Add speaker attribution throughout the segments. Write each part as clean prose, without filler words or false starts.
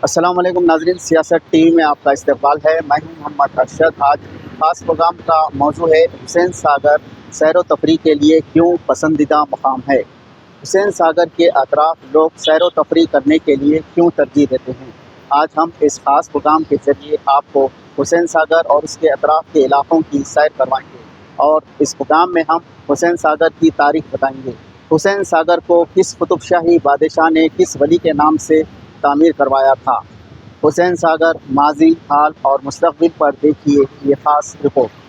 Speaker 1: السلام علیکم ناظرین، سیاست ٹی وی میں آپ کا استقبال ہے۔ میں ہوں محمد ارشد۔ آج خاص پروگرام کا موضوع ہے حسین ساگر سیر و تفریح کے لیے کیوں پسندیدہ مقام ہے۔ حسین ساگر کے اطراف لوگ سیر و تفریح کرنے کے لیے کیوں ترجیح دیتے ہیں۔ آج ہم اس خاص پروگرام کے ذریعے آپ کو حسین ساگر اور اس کے اطراف کے علاقوں کی سیر کروائیں گے، اور اس پروگرام میں ہم حسین ساگر کی تاریخ بتائیں گے۔ حسین ساگر کو کس قطب شاہی بادشاہ نے کس ولی کے نام سے تعمیر کروایا تھا۔ حسین ساگر ماضی، حال اور مستقبل پر دیکھیے یہ خاص رپورٹ۔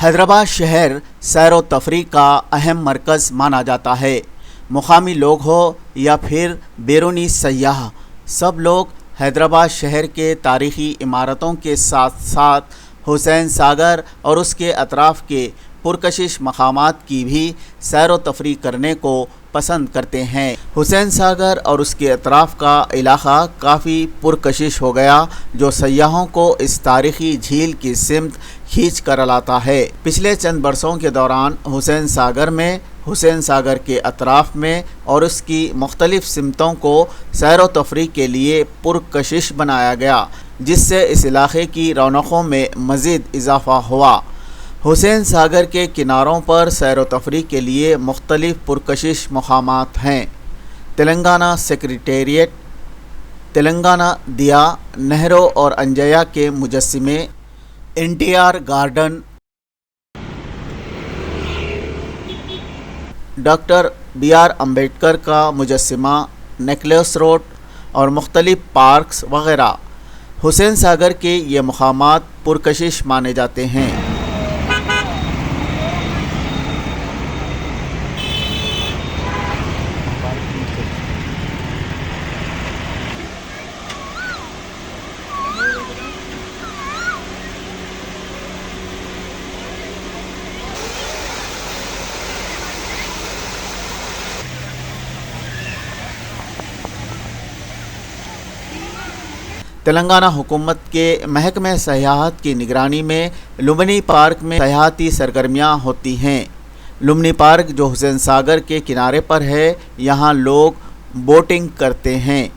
Speaker 1: حیدرآباد شہر سیر و تفریح کا اہم مرکز مانا جاتا ہے۔ مقامی لوگ ہو یا پھر بیرونی سیاح، سب لوگ حیدرآباد شہر کے تاریخی عمارتوں کے ساتھ ساتھ حسین ساگر اور اس کے اطراف کے پرکشش مقامات کی بھی سیر و تفریح کرنے کو پسند کرتے ہیں۔ حسین ساگر اور اس کے اطراف کا علاقہ کافی پرکشش ہو گیا، جو سیاحوں کو اس تاریخی جھیل کی سمت کھینچ کر لاتا ہے۔ پچھلے چند برسوں کے دوران حسین ساگر میں، حسین ساگر کے اطراف میں اور اس کی مختلف سمتوں کو سیر و تفریح کے لیے پرکشش بنایا گیا، جس سے اس علاقے کی رونقوں میں مزید اضافہ ہوا۔ حسین ساگر کے کناروں پر سیر و تفریح کے لیے مختلف پرکشش مقامات ہیں۔ تلنگانہ سیکریٹریٹ، تلنگانہ دیا، نہرو اور انجیا کے مجسمے، NTR garden, doctor BR Ambedkar کا مجسمہ، نیکلس روڈ اور مختلف پارکس وغیرہ۔ حسین ساگر کے یہ مقامات پرکشش مانے جاتے ہیں۔ تلنگانہ حکومت کے محکمہ سیاحت کی نگرانی میں لمبنی پارک میں سیاحتی سرگرمیاں ہوتی ہیں۔ لمبنی پارک جو حسین ساگر کے کنارے پر ہے، یہاں لوگ بوٹنگ کرتے ہیں،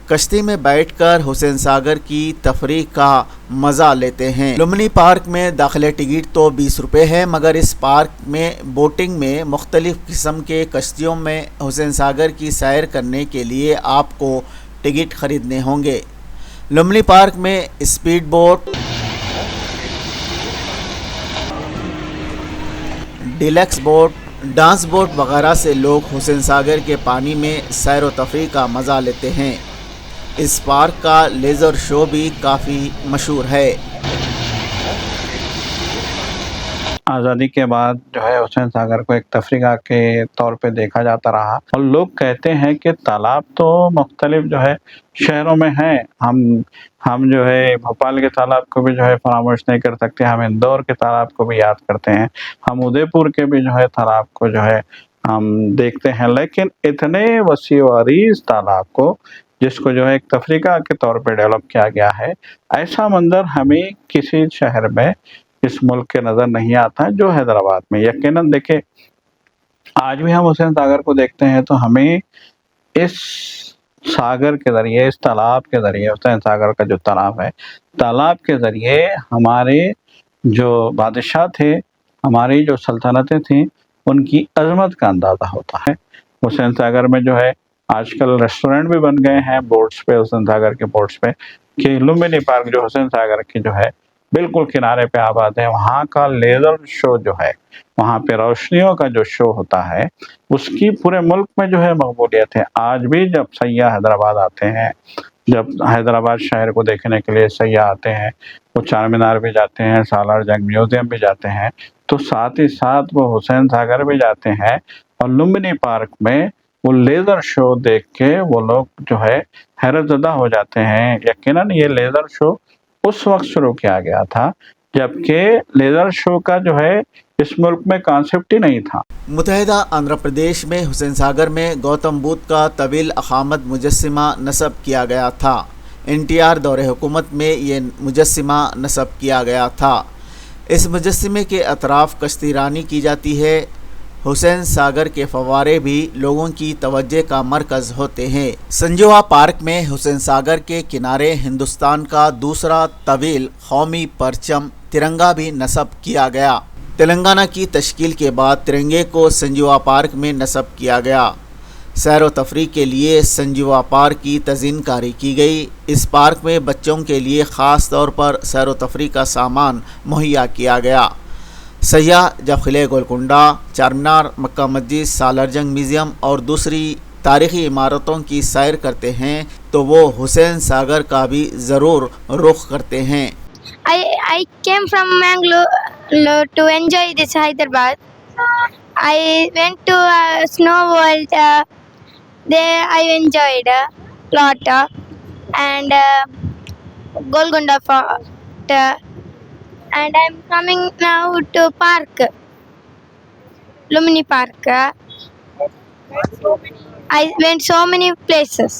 Speaker 1: کشتی میں بیٹھ کر حسین ساگر کی تفریح کا مزہ لیتے ہیں۔ لمبنی پارک میں داخلے ٹکٹ تو 20 روپے ہے، مگر اس پارک میں بوٹنگ میں مختلف قسم کے کشتیوں میں حسین ساگر کی سیر کرنے کے لیے آپ کو ٹکٹ خریدنے ہوں گے۔ لمبنی پارک میں speed boat, deluxe boat, dance boat وغیرہ سے لوگ حسین ساگر کے پانی میں سیر و تفریح کا مزہ لیتے ہیں۔ اس پارک کا لیزر شو بھی کافی مشہور ہے۔
Speaker 2: آزادی کے بعد جو ہے حسین ساگر کو ایک تفریح کے طور پہ دیکھا جاتا رہا، اور لوگ کہتے ہیں کہ تالاب تو مختلف جو ہے شہروں میں ہیں، ہم جو ہے بھوپال کے تالاب کو بھی جو ہے فراموش نہیں کر سکتے، ہم اندور کے تالاب کو بھی یاد کرتے ہیں، ہم ادے پور کے بھی جو ہے تالاب کو جو ہے ہم دیکھتے ہیں، لیکن اتنے وسیع و عریض تالاب کو جس کو جو ہے ایک تفریح کے طور پہ ڈیولپ کیا گیا ہے، ایسا منظر ہمیں کسی شہر میں اس ملک کے نظر نہیں آتا جو حیدرآباد میں۔ یقیناً دیکھیں، آج بھی ہم حسین ساگر کو دیکھتے ہیں تو ہمیں اس ساگر کے ذریعے، اس تالاب کے ذریعے، حسین ساگر کا جو تالاب ہے، تالاب کے ذریعے ہمارے جو بادشاہ تھے، ہماری جو سلطنتیں تھیں، ان کی عظمت کا اندازہ ہوتا ہے۔ حسین ساگر میں جو ہے آج کل ریسٹورنٹ بھی بن گئے ہیں بورڈز پہ، حسین ساگر کے بورڈز پہ، کہ لمبنی پارک جو حسین ساگر کی جو ہے بالکل کنارے پہ آباد ہے، وہاں کا لیزر شو جو ہے، وہاں پہ روشنیوں کا جو شو ہوتا ہے، اس کی پورے ملک میں جو ہے مقبولیت ہے۔ آج بھی جب سیاح حیدرآباد آتے ہیں، جب حیدرآباد شہر کو دیکھنے کے لیے سیاح آتے ہیں، وہ چار مینار بھی جاتے ہیں، سالار جنگ میوزیم بھی جاتے ہیں، تو ساتھ ہی ساتھ وہ حسین ساگر بھی جاتے ہیں، اور لمبنی پارک میں وہ لیزر شو دیکھ کے وہ لوگ جو ہے حیرت زدہ ہو جاتے ہیں۔ یقیناً یہ لیزر شو اس وقت شروع کیا گیا تھا جبکہ لیزر شو کا جو ہے اس ملک میں کانسیپٹ ہی نہیں تھا۔
Speaker 1: متحدہ آندھرا پردیش میں حسین ساگر میں گوتم بدھ کا طویل اقامت مجسمہ نصب کیا گیا تھا۔ NTR دور حکومت میں یہ مجسمہ نصب کیا گیا تھا۔ اس مجسمے کے اطراف کشتی رانی کی جاتی ہے۔ حسین ساگر کے فوارے بھی لوگوں کی توجہ کا مرکز ہوتے ہیں۔ سنجیوا پارک میں حسین ساگر کے کنارے ہندوستان کا دوسرا طویل قومی پرچم ترنگا بھی نصب کیا گیا۔ تلنگانہ کی تشکیل کے بعد ترنگے کو سنجیوا پارک میں نصب کیا گیا۔ سیر و تفریح کے لیے سنجیوا پارک کی تزئین کاری کی گئی۔ اس پارک میں بچوں کے لیے خاص طور پر سیر و تفریح کا سامان مہیا کیا گیا۔ سیاح جب قلعہ گولکنڈہ، چارمینار، مکہ مسجد، سالار جنگ میوزیم اور دوسری تاریخی عمارتوں کی سیر کرتے ہیں تو وہ حسین ساگر کا بھی ضرور رخ کرتے ہیں۔
Speaker 3: I came from Mangalore to enjoy this Hyderabad. I went to Snow World. There I enjoyed a lot, and Golconda Fort. And I'm coming now to park, Lumini Park. I went so many places.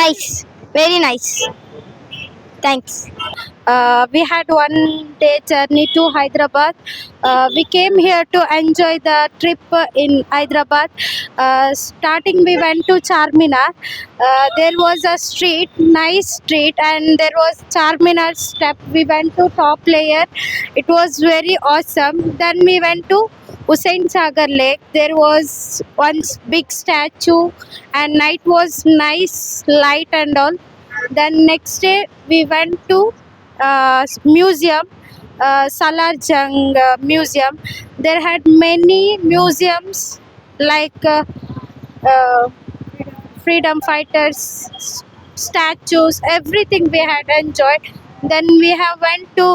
Speaker 3: nice, very nice. Thanks.
Speaker 4: We had one day journey to Hyderabad. We came here to enjoy the trip in Hyderabad. Starting we went to Charminar. There was a street, nice street, and there was Charminar step. We went to top layer. It was very awesome. Then we went to Hussain Sagar Lake. There was one big statue and night was nice, light and all. Then next day we went to museum, Salar Jung museum. There had many museums like freedom fighters, statues, everything we had enjoyed. Then we have went to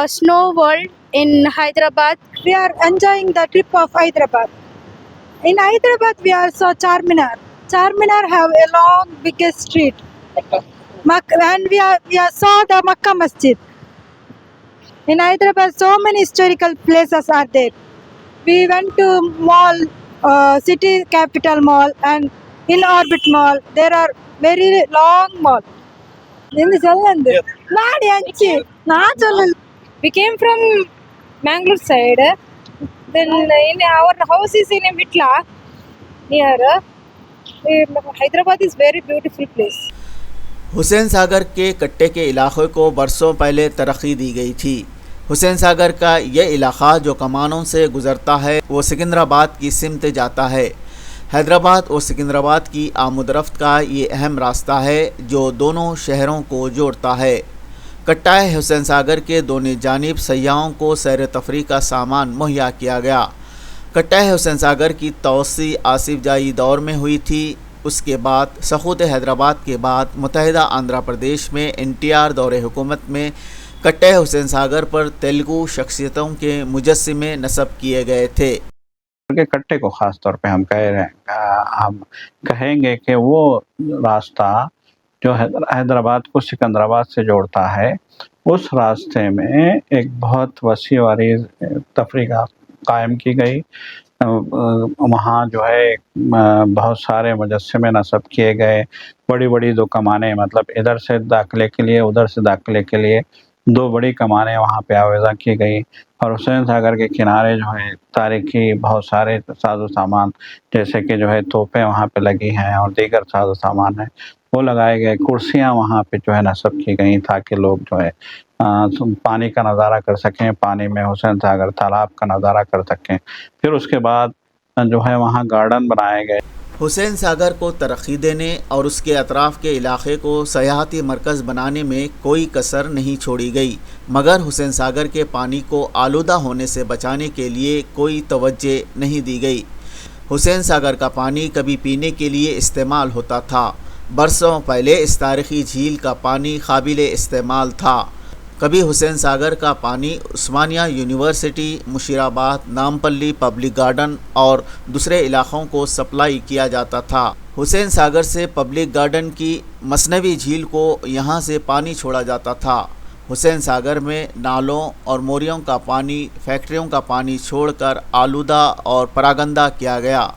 Speaker 4: Snow World in Hyderabad.
Speaker 5: We are enjoying the trip of Hyderabad. In Hyderabad, we also Charminar. Charminar have a long, biggest street. And we saw the Makkah Masjid. In Hyderabad, so many historical places are there. We went to mall, city capital mall, and in Orbit Mall. There are very long mall. In Zelland.
Speaker 4: We came from Mangalore side. Then in our house is in Vitla near. Hyderabad is very beautiful place.
Speaker 1: Hussain Sagar کے کٹے کے علاقے کو برسوں پہلے ترقی دی گئی تھی۔ حسین ساگر کا یہ علاقہ جو کمانوں سے گزرتا ہے وہ سکندرآباد کی سمت جاتا ہے۔ حیدرآباد اور سکندرآباد کی آمد و رفت کا یہ اہم راستہ ہے جو دونوں شہروں کو جوڑتا ہے۔ کٹہ حسین ساگر کے دونوں جانب سیاحوں کو سیر و تفریح کا سامان مہیا کیا گیا۔ کٹہ حسین ساگر کی توسیع آصف جائی دور میں ہوئی تھی۔ اس کے بعد سقوط حیدرآباد کے بعد متحدہ آندھرا پردیش میں NTR دور حکومت میں کٹہ حسین ساگر پر تیلگو شخصیتوں کے مجسمے نصب کیے گئے تھے۔
Speaker 2: کٹے کو خاص طور پہ ہم کہیں گے کہ وہ راستہ جو حیدرآباد کو سکندرآباد سے جوڑتا ہے، اس راستے میں ایک بہت وسیع و عریض تفریح قائم کی گئی۔ وہاں جو ہے بہت سارے مجسمے نصب کیے گئے، بڑی بڑی دو کمانیں، مطلب ادھر سے داخلے کے لیے ادھر سے داخلے کے لیے دو بڑی کمانیں وہاں پہ آویزاں کی گئی، اور حسین ساگر کے کنارے جو ہے تاریخی بہت سارے ساز و سامان جیسے کہ جو ہے توپیں وہاں پہ لگی ہیں اور دیگر ساز و سامان ہیں وہ لگائے گئے۔ کرسیاں وہاں پہ جو ہے نصب کی گئیں تاکہ لوگ جو ہے پانی کا نظارہ کر سکیں، پانی میں حسین ساگر تالاب کا نظارہ کر سکیں۔ پھر اس کے بعد جو ہے وہاں گارڈن بنائے گئے۔
Speaker 1: حسین ساگر کو ترقی دینے اور اس کے اطراف کے علاقے کو سیاحتی مرکز بنانے میں کوئی کسر نہیں چھوڑی گئی، مگر حسین ساگر کے پانی کو آلودہ ہونے سے بچانے کے لیے کوئی توجہ نہیں دی گئی۔ حسین ساگر کا پانی کبھی پینے کے لیے استعمال ہوتا تھا۔ برسوں پہلے اس تاریخی جھیل کا پانی قابل استعمال تھا۔ کبھی حسین ساگر کا پانی عثمانیہ یونیورسٹی، مشیرآباد، نامپلی پبلک گارڈن اور دوسرے علاقوں کو سپلائی کیا جاتا تھا۔ حسین ساگر سے پبلک گارڈن کی مصنوعی جھیل کو یہاں سے پانی چھوڑا جاتا تھا۔ حسین ساگر میں نالوں اور موریوں کا پانی فیکٹریوں کا پانی چھوڑ کر آلودہ اور پراگندہ کیا گیا۔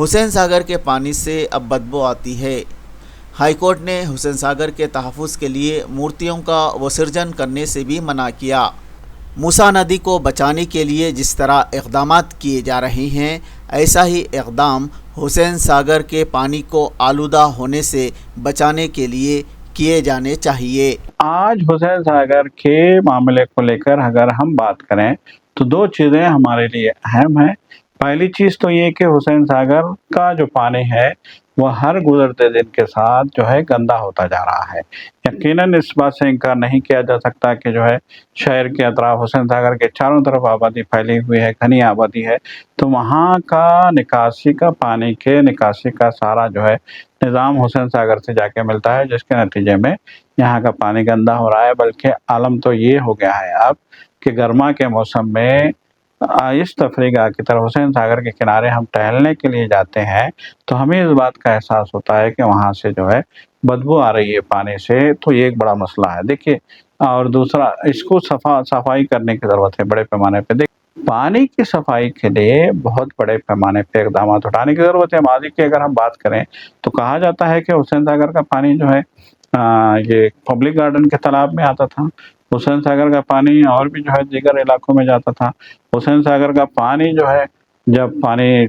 Speaker 1: حسین ساگر کے پانی سے اب بدبو آتی ہے۔ ہائی کورٹ نے حسین ساگر کے تحفظ کے لیے مورتیوں کا وسرجن کرنے سے بھی منع کیا۔ موسیٰ ندی کو بچانے کے لیے جس طرح اقدامات کیے جا رہے ہیں، ایسا ہی اقدام حسین ساگر کے پانی کو آلودہ ہونے سے بچانے کے لیے کیے جانے چاہیے۔
Speaker 2: آج حسین ساگر کے معاملے کو لے کر اگر ہم بات کریں تو دو چیزیں ہمارے لیے اہم ہیں۔ پہلی چیز تو یہ کہ حسین ساگر کا جو پانی ہے وہ ہر گزرتے دن کے ساتھ جو ہے گندا ہوتا جا رہا ہے۔ یقیناً اس بات سے انکار نہیں کیا جا سکتا کہ جو ہے شہر کے اطراف حسین ساگر کے چاروں طرف آبادی پھیلی ہوئی ہے، گھنی آبادی ہے، تو وہاں کا نکاسی کا پانی کے نکاسی کا سارا جو ہے نظام حسین ساگر سے جا کے ملتا ہے، جس کے نتیجے میں یہاں کا پانی گندا ہو رہا ہے۔ بلکہ عالم تو یہ ہو گیا ہے اب کہ گرما کے موسم میں اس تفریح گاہ کی طرف حسین ساگر کے کنارے ہم ٹہلنے کے لیے جاتے ہیں تو ہمیں اس بات کا احساس ہوتا ہے کہ وہاں سے جو ہے بدبو آ رہی ہے پانی سے، تو یہ ایک بڑا مسئلہ ہے۔ دیکھیے، اور دوسرا اس کو صفائی کرنے کی ضرورت ہے بڑے پیمانے پہ۔ پانی کی صفائی کے لیے بہت بڑے پیمانے پہ اقدامات اٹھانے کی ضرورت ہے۔ ماضی کی اگر ہم بات کریں تو کہا جاتا ہے کہ حسین ساگر کا پانی جو ہے یہ پبلک گارڈن کے تالاب میں آتا تھا۔ حسین ساگر کا پانی اور بھی جو ہے دیگر علاقوں میں جاتا تھا۔ حسین ساگر کا پانی جو ہے جب پانی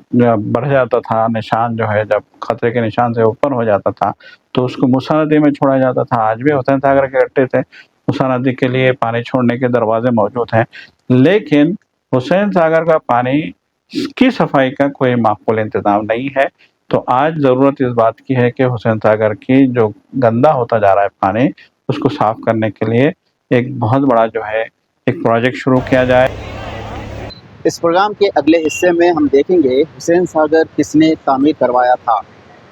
Speaker 2: بڑھ جاتا تھا، نشان جو ہے جب خطرے کے نشان سے اوپر ہو جاتا تھا تو اس کو موسیٰ ندی میں چھوڑا جاتا تھا۔ آج بھی حسین ساگر کے گڈھے سے موسیٰ ندی کے لیے پانی چھوڑنے کے دروازے موجود ہیں، لیکن حسین ساگر کا پانی کی صفائی کا کوئی معقول انتظام نہیں ہے۔ تو آج ضرورت اس بات کی ہے کہ حسین ساگر کی جو گندا ہوتا جا رہا ہے پانی، اس کو صاف کرنے کے لیے ایک بہت بڑا جو ہے ایک پروجیکٹ شروع کیا جائے۔
Speaker 1: اس پروگرام کے اگلے حصے میں ہم دیکھیں گے حسین ساگر کس نے تعمیر کروایا تھا،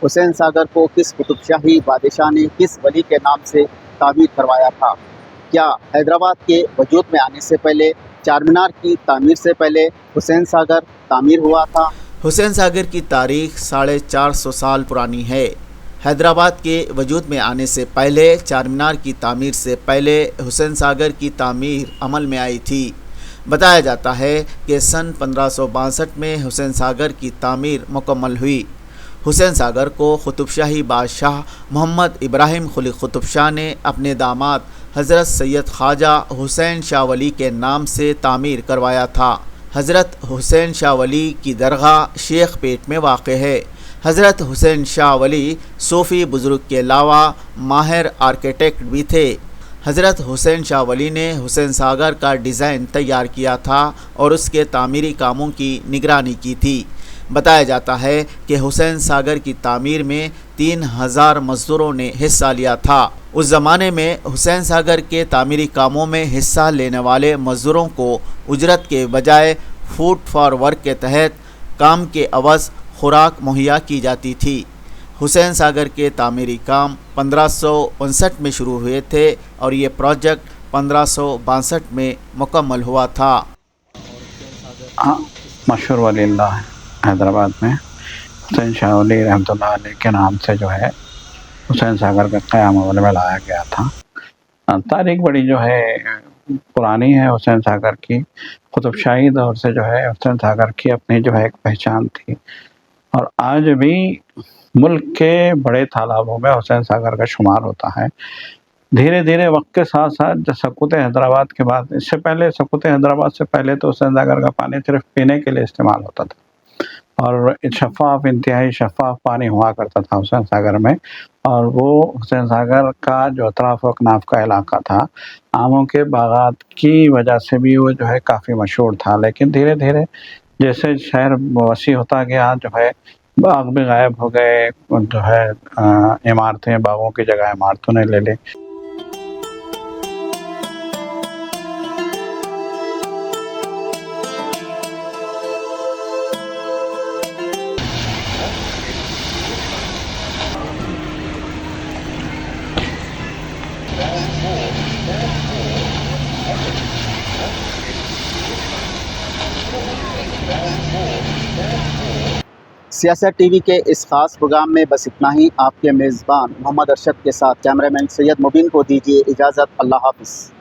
Speaker 1: حسین ساگر کو کس قطب شاہی بادشاہ نے کس ولی کے نام سے تعمیر کروایا تھا، کیا حیدرآباد کے وجود میں آنے سے پہلے چار مینار کی تعمیر سے پہلے حسین ساگر تعمیر ہوا تھا۔ حسین ساگر کی تاریخ 450 سال پرانی ہے۔ حیدرآباد کے وجود میں آنے سے پہلے چار مینار کی تعمیر سے پہلے حسین ساگر کی تعمیر عمل میں آئی تھی۔ بتایا جاتا ہے کہ سن 1562 میں حسین ساگر کی تعمیر مکمل ہوئی۔ حسین ساگر کو قطب شاہی بادشاہ محمد ابراہیم قلی قطب شاہ نے اپنے داماد حضرت سید خواجہ حسین شاہ ولی کے نام سے تعمیر کروایا تھا۔ حضرت حسین شاہ ولی کی درگاہ شیخ پیٹ میں واقع ہے۔ حضرت حسین شاہ ولی صوفی بزرگ کے علاوہ ماہر آرکیٹیکٹ بھی تھے۔ حضرت حسین شاہ ولی نے حسین ساگر کا ڈیزائن تیار کیا تھا اور اس کے تعمیری کاموں کی نگرانی کی تھی۔ بتایا جاتا ہے کہ حسین ساگر کی تعمیر میں 3000 مزدوروں نے حصہ لیا تھا۔ اس زمانے میں حسین ساگر کے تعمیری کاموں میں حصہ لینے والے مزدوروں کو اجرت کے بجائے فوڈ فار ورک کے تحت کام کے عوض خوراک مہیا کی جاتی تھی۔ حسین ساگر کے تعمیری کام 1559 میں شروع ہوئے تھے اور یہ پروجیکٹ 1562 میں مکمل ہوا تھا۔
Speaker 2: مشہور ولی اللہ حیدرآباد میں حسین شاہ ولی رحمۃ اللہ علیہ کے نام سے جو ہے حسین ساگر کا قیام عمل میں لایا گیا تھا۔ تاریخ بڑی جو ہے پرانی ہے حسین ساگر کی۔ قطب شاہی دور سے جو ہے حسین ساگر کی اپنی جو ہے ایک پہچان تھی، اور آج بھی ملک کے بڑے تالابوں میں حسین ساگر کا شمار ہوتا ہے۔ دھیرے دھیرے وقت کے ساتھ ساتھ جو سکوت حیدرآباد کے بعد، اس سے پہلے سکوت حیدرآباد سے پہلے تو حسین ساگر کا پانی صرف پینے کے لیے استعمال ہوتا تھا، اور شفاف، انتہائی شفاف پانی ہوا کرتا تھا حسین ساگر میں۔ اور وہ حسین ساگر کا جو اطراف و اکناف کا علاقہ تھا، آموں کے باغات کی وجہ سے بھی وہ جو ہے کافی مشہور تھا۔ لیکن دھیرے دھیرے جیسے شہر وسیع ہوتا گیا، جو ہے باغ بھی غائب ہو گئے، جو ہے عمارتیں، باغوں کی جگہ عمارتوں نے لے لی۔
Speaker 1: سیاست ٹی وی کے اس خاص پروگرام میں بس اتنا ہی. آپ کے میزبان محمد ارشد کے ساتھ کیمرہ مین سید مبین کو دیجیے اجازت. اللہ حافظ.